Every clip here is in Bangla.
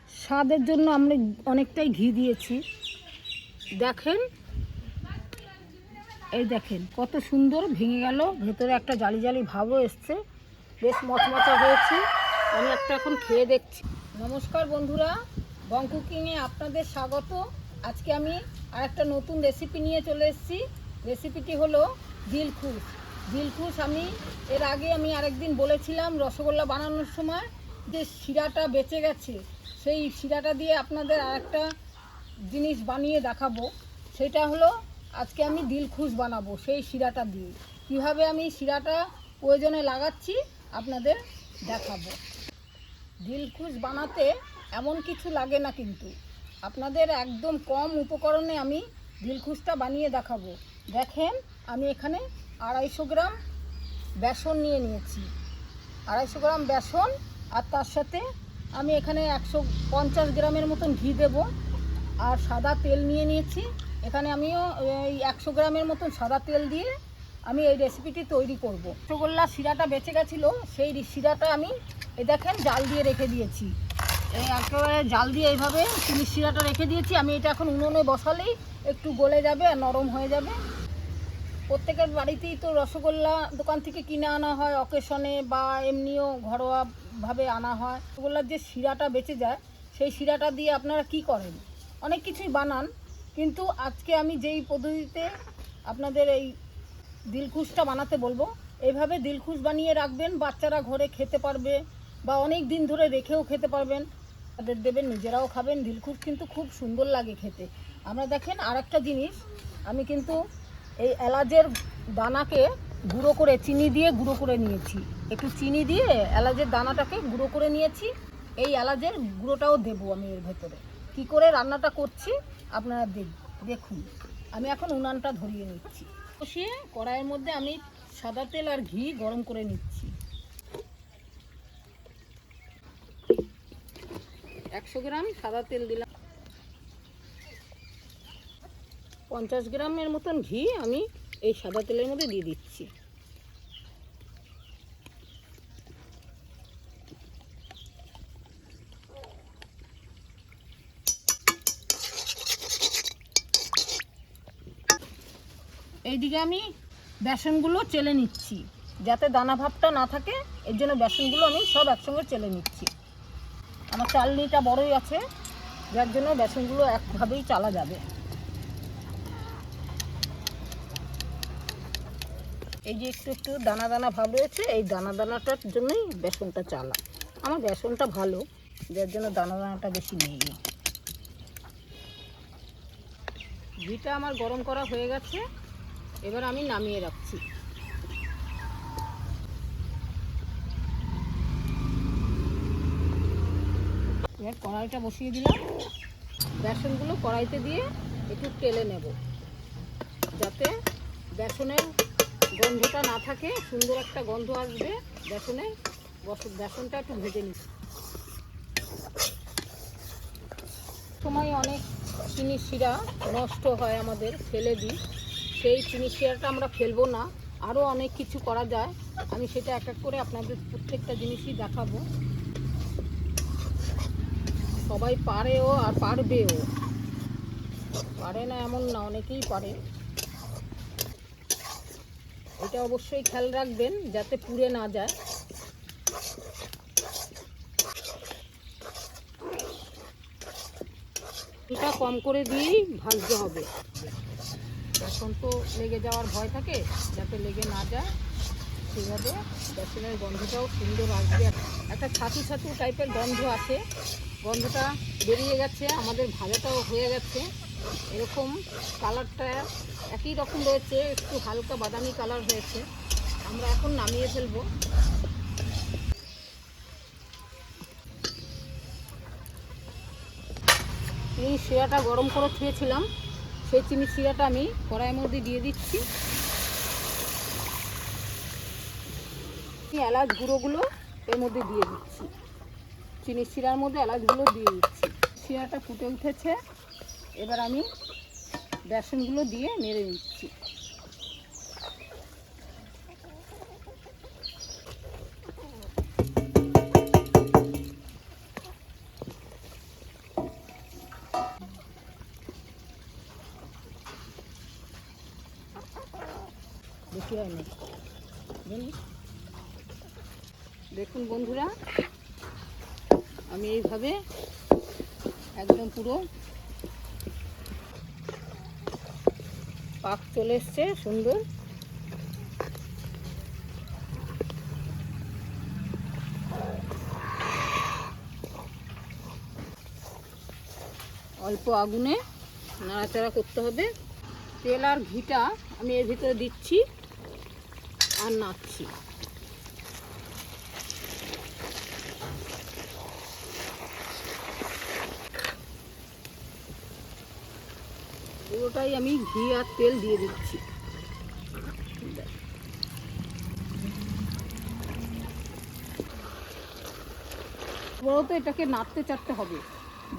স্বাদের জন্য আমরা অনেকটাই ঘি দিয়েছি। দেখেন, এই দেখেন কত সুন্দর ভেঙে গেল, ভেতরে একটা জালি জালি ভাবও এসছে, বেশ মচমচা হয়েছে। আমি একটা এখন খেয়ে দেখছি। নমস্কার বন্ধুরা, বং কুকিংয়ে আপনাদের স্বাগত। আজকে আমি আরেকটা নতুন রেসিপি নিয়ে চলে এসেছি। রেসিপিটি হলো দিলখুশ। দিলখুশ আমি এর আগে আরেকদিন বলেছিলাম রসগোল্লা বানানোর সময় যে শিরাটা বেঁচে গেছে, সেই শিরাটা দিয়ে আপনাদের আরেকটা জিনিস বানিয়ে দেখাবো। সেটা হলো আজকে আমি দিলখুশ বানাবো সেই শিরাটা দিয়ে। কীভাবে আমি শিরাটা প্রয়োজনে লাগাচ্ছি আপনাদের দেখাবো। দিলখুশ বানাতে এমন কিছু লাগে না, কিন্তু আপনাদের একদম কম উপকরণে আমি দিলখুশটা বানিয়ে দেখাবো। দেখেন, আমি এখানে 250 গ্রাম বেসন নিয়েছি। 250 গ্রাম বেসন, আর তার সাথে আমি এখানে 150 গ্রামের মতন ঘি দেব, আর সাদা তেল নিয়েছি। এখানে আমিও এই 100 গ্রামের মতন সাদা তেল দিয়ে আমি এই রেসিপিটি তৈরি করব। রসগোল্লা শিরাটা বেঁচে গেছিলো, সেই শিরাটা আমি দেখেন জাল দিয়ে রেখে দিয়েছি। এই একেবারে জাল দিয়ে এইভাবে চিনি শিরাটা রেখে দিয়েছি। আমি এটা এখন উনুনে বসালেই একটু গলে যাবে আর নরম হয়ে যাবে। প্রত্যেকের বাড়িতেই তো রসগোল্লা দোকান থেকে কিনে আনা হয়, অকেশনে বা এমনিও ঘরোয়াভাবে আনা হয়। রসগোল্লার যে শিরাটা বেঁচে যায়, সেই শিরাটা দিয়ে আপনারা কি করেন, অনেক কিছুই বানান। কিন্তু আজকে আমি যেই পদ্ধতিতে আপনাদের এই দিলখুশটা বানাতে বলবো, এইভাবে দিলখুশ বানিয়ে রাখবেন, বাচ্চারা ঘরে খেতে পারবে বা অনেক দিন ধরে রেখেও খেতে পারবেন, তাদের দেবেন, নিজেরাও খাবেন। দিলখুশ কিন্তু খুব সুন্দর লাগে খেতে। আমরা দেখেন আরেকটা জিনিস, আমি কিন্তু এই এলাচের দানাকে গুঁড়ো করে চিনি দিয়ে গুঁড়ো করে নিয়েছি। একটু চিনি দিয়ে এলাচের দানাটাকে গুঁড়ো করে নিয়েছি। এই এলাচের গুঁড়োটাও দেবো আমি এর ভেতরে। কী করে রান্নাটা করছি আপনারা দেখুন। আমি এখন উনানটা ধরিয়ে নিচ্ছি। বসিয়ে কড়াইয়ের মধ্যে আমি সাদা তেল আর ঘি গরম করে নিচ্ছি। 100 গ্রাম সাদা তেল দিলাম, 50 গ্রামের মতন ঘি আমি এই সাদা তেলের মধ্যে দিয়ে দিচ্ছি। এইদিকে আমি বেসনগুলো চেলে নিচ্ছি, যাতে দানা ভাবটা না থাকে। এর জন্য বেসনগুলো আমি সব একসঙ্গে চেলে নিচ্ছি। আমার চালনিটা বড়ই আছে, যার জন্য বেসনগুলো একভাবেই চালা যাবে। এই যে একটু একটু দানা দানা ভাব রয়েছে, এই দানা দানাটার জন্যই বেসনটা চালা। আমার বেসনটা ভালো, যার জন্য দানা দানাটা বেশি নেই। ঘিটা আমার গরম করা হয়ে গেছে, এবার আমি নামিয়ে রাখছি। এবার কড়াইটা বসিয়ে দিলাম। বেসনগুলো কড়াইতে দিয়ে একটু তেলে নেব, যাতে বেসনের গন্ধটা না থাকে, সুন্দর একটা গন্ধ আসবে বেসনের। বেসনটা একটু ভেজে নিচ্ছি। সময় অনেক চিনি শিরা নষ্ট হয়, আমাদের ফেলে দিই। সেই চিনি শিরাটা আমরা ফেলবো না, আরও অনেক কিছু করা যায়। আমি সেটা এক এক করে আপনাদের প্রত্যেকটা জিনিসই দেখাবো। সবাই পারেও আর পারবেও, পারে না এমন না, অনেকেই পারে। এটা অবশ্যই খেয়াল রাখবেন যাতে পুড়ে না যায়। এটা কম করে দিয়েই ভাজতে হবে, এখন তো লেগে যাওয়ার ভয় থাকে, যাতে লেগে না যায় সেভাবে। বেসনের গন্ধটাও সুন্দর আসবে, একটা ছাতু ছাতু টাইপের গন্ধ আছে। গন্ধটা বেরিয়ে গেছে, আমাদের ভাজাটাও হয়ে গেছে। এরকম কালারটা একই রকম রয়েছে, একটু হালকা বাদামি কালার হয়েছে। আমরা এখন নামিয়ে ফেলবো। চিনি শিরাটা গরম করে থুয়েছিলাম, সেই চিনি শিরাটা আমি কড়াইয়ের মধ্যে দিয়ে দিচ্ছি। এলাচ গুঁড়োগুলো এর মধ্যে দিয়ে দিচ্ছি, চিনি শিরার মধ্যে এলাচগুলো দিয়ে দিচ্ছি। শিরাটা ফুটে উঠেছে, এবার আমি বেসনগুলো দিয়ে নেড়ে নিচ্ছি। বেশি হয় না। দেখুন বন্ধুরা, আমি এইভাবে একদম পুরো পাক চলে এসছে সুন্দর। অল্প আগুনে নাড়াচাড়া করতে হবে। তেল আর ঘিটা আমি এর ভিতরে দিচ্ছি আর নাড়ছি। পুরোটাই আমি ঘি আর তেল দিয়ে দিচ্ছি। তো এটাকে নাড়তে চাড়তে হবে,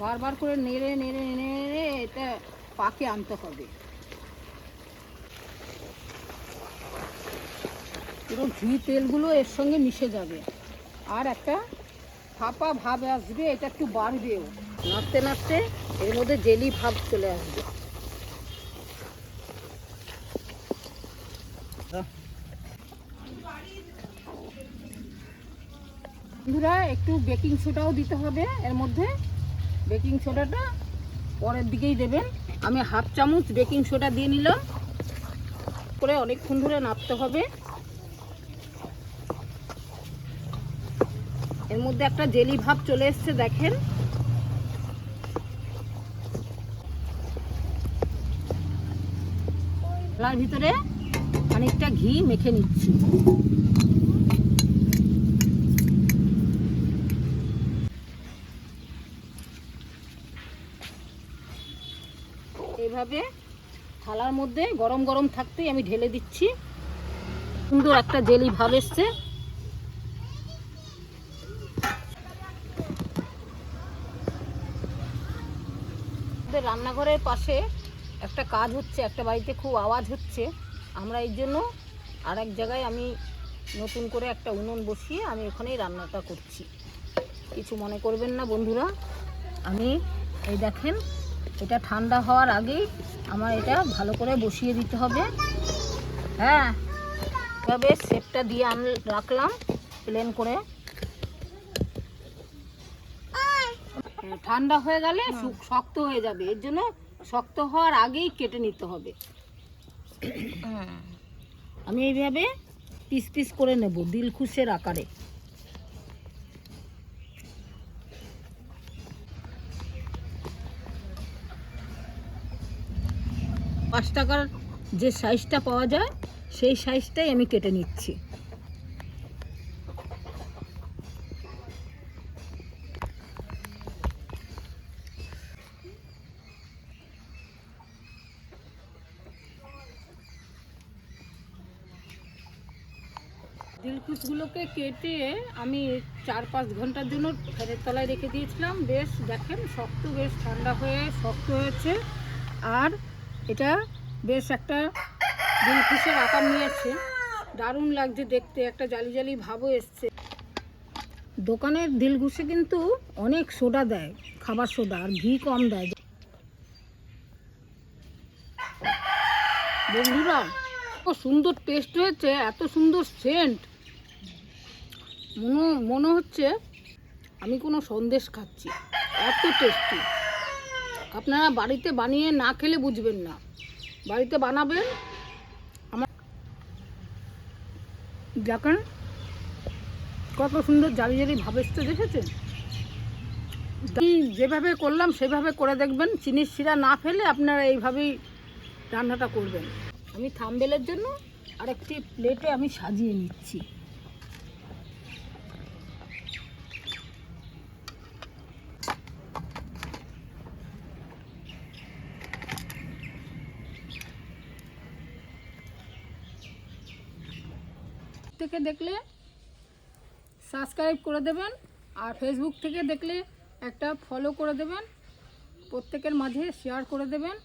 বারবার করে নেড়ে নেড়ে নেড়ে এটা পাকে আনতে হবে। পুরো ঘি তেলগুলো এর সঙ্গে মিশে যাবে আর একটা ফাঁপা ভাব আসবে, এটা একটু বাড়বেও। নাড়তে নাড়তে এর মধ্যে জেলি ভাব চলে আসবে। বন্ধুরা, একটু বেকিং সোডাও দিতে হবে এর মধ্যে। বেকিং সোডাটা পরের দিকেই দেবেন। আমি হাফ চামচ বেকিং সোডা দিয়ে নিলাম। করে অনেকক্ষণ ধরে নাড়তে হবে। এর মধ্যে একটা জেলি ভাব চলে এসছে, দেখেন। থালার ভিতরে খানিকটা ঘি মেখে নিচ্ছি। এইভাবে থালার মধ্যে গরম গরম থাকতেই আমি ঢেলে দিচ্ছি। সুন্দর একটা জেলি ভাব এসছে। রান্নাঘরের পাশে একটা কাজ হচ্ছে, একটা বাড়িতে খুব আওয়াজ হচ্ছে। আমরা এই জন্য আর এক জায়গায় আমি নতুন করে একটা উনুন বসিয়ে আমি ওখানেই রান্নাটা করছি। কিছু মনে করবেন না বন্ধুরা। আমি এই দেখেন, এটা ঠান্ডা হওয়ার আগেই আমার এটা ভালো করে বসিয়ে দিতে হবে। হ্যাঁ, এভাবে শেপটা দিয়ে রাখলাম প্লেন করে। ঠান্ডা হয়ে গেলে শক্ত হয়ে যাবে, এর জন্য শক্ত হওয়ার আগেই কেটে নিতে হবে। আমি এইভাবে পিস পিস করে নেব দিলখুশের আকারে। পাঁচ টাকার যে সাইজটা পাওয়া যায় সেই সাইজটাই আমি কেটে নিচ্ছি। দিলখুশগুলোকে কেটে আমি 4-5 ঘন্টার জন্য ফ্যানের তলায় রেখে দিয়েছিলাম। বেশ দেখেন শক্ত, বেশ ঠান্ডা হয়ে শক্ত হয়েছে। আর এটা বেশ একটা দিলখুশের আকার নিয়েছে, দারুণ লাগছে দেখতে। একটা জালি জালি ভাবও এসছে। দোকানের দিলখুশে কিন্তু অনেক সোডা দেয়, খাবার সোডা, আর ঘি কম দেয়। বন্ধুরা, খুব সুন্দর টেস্ট হয়েছে, এত সুন্দর সেন্ট, মনে হচ্ছে আমি কোনো সন্দেশ খাচ্ছি, এত টেস্টি। আপনারা বাড়িতে বানিয়ে না খেলে বুঝবেন না, বাড়িতে বানাবেন। আমার দেখেন কত সুন্দর জালি জালি ভাব এসছে, দেখেছেন? যেভাবে করলাম সেভাবে করে দেখবেন। চিনির শিরা না ফেলে আপনারা এইভাবেই রান্নাটা করবেন। আমি থাম্বনেলের জন্য আরেকটি প্লেটে আমি সাজিয়ে নিচ্ছি। থেকে দেখলে সাবস্ক্রাইব করে দেবেন, আর ফেসবুক থেকে দেখলে একটা ফলো করে দেবেন, প্রত্যেকের মাঝে শেয়ার করে দেবেন।